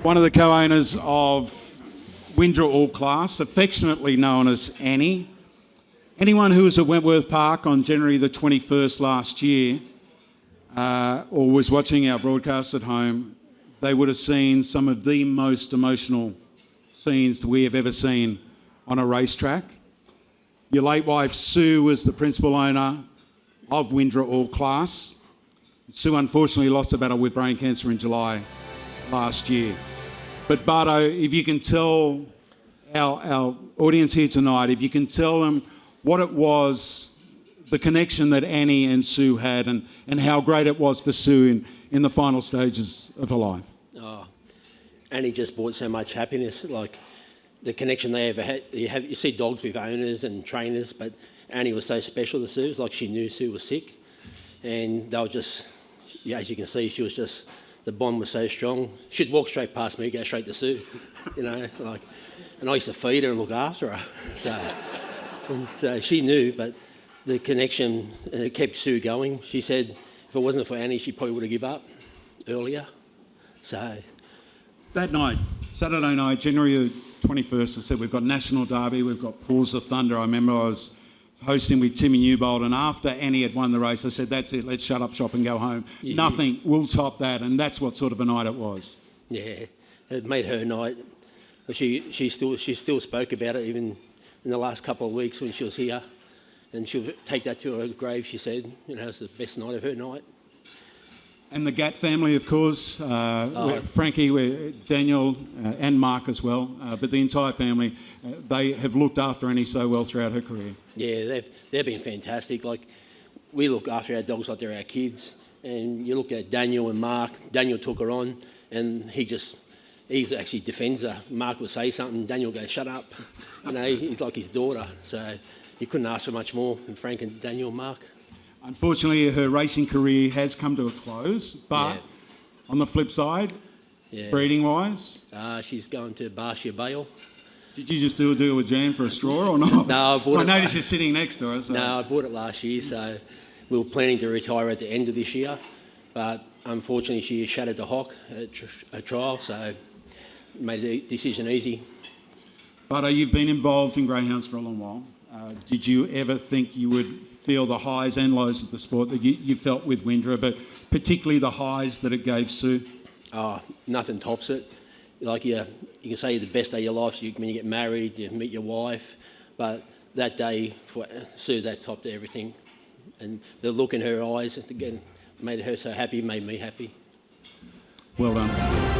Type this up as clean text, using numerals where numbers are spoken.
one of the co-owners of Wyndra All Class, affectionately known as Annie. Anyone who was at Wentworth Park on January the 21st last year, or was watching our broadcast at home, they would have seen some of the most emotional scenes that we have ever seen on a racetrack. Your late wife Sue was the principal owner of Wyndra All Class. Sue unfortunately lost a battle with brain cancer in July last year. But Barto, if you can tell our audience here tonight, if you can tell them what it was, the connection that Annie and Sue had, and how great it was for Sue in the final stages of her life. Oh, Annie just brought so much happiness, like the connection they ever had. You see dogs with owners and trainers, but Annie was so special to Sue. It's like she knew Sue was sick, and they were just, yeah, as you can see, she was just, the bond was so strong. She'd walk straight past me, go straight to Sue, you know, like, and I used to feed her and look after her. So she knew, but the connection kept Sue going. She said if it wasn't for Annie, she probably would have given up earlier. So that night, Saturday night, January the 21st, I said we've got National Derby, we've got Paws of Thunder. I remember I was hosting with Timmy Newbold, and after Annie had won the race, I said, that's it, let's shut up shop and go home. Yeah. Nothing will top that, and that's what sort of a night it was. Yeah, it made her night. She still spoke about it even in the last couple of weeks when she was here, and she'll take that to her grave. She said, you know, it's the best night of her night. And the Gatt family, of course, Frankie, Daniel, and Mark as well, but the entire family, they have looked after Annie so well throughout her career. Yeah, they've been fantastic. Like, we look after our dogs like they're our kids, and you look at Daniel and Mark. Daniel took her on, and he actually defends her. Mark will say something, Daniel goes, shut up. You know, he's like his daughter, so you couldn't ask for much more than Frank and Daniel and Mark. Unfortunately, her racing career has come to a close, but on the flip side, breeding-wise? She's going to Barshire Vale. Did you just do a deal with Jan for a straw or not? No, I bought it. I noticed you're sitting next to her. So. No, I bought it last year, so we were planning to retire at the end of this year, but unfortunately she shattered the hock at a trial, so made the decision easy. But you've been involved in greyhounds for a long while. Did you ever think you would feel the highs and lows of the sport that you felt with Wyndra, but particularly the highs that it gave Sue? Oh, nothing tops it. Like you can say the best day of your life when you get married, you meet your wife, but that day for Sue, that topped everything. And the look in her eyes, again, made her so happy, made me happy. Well done.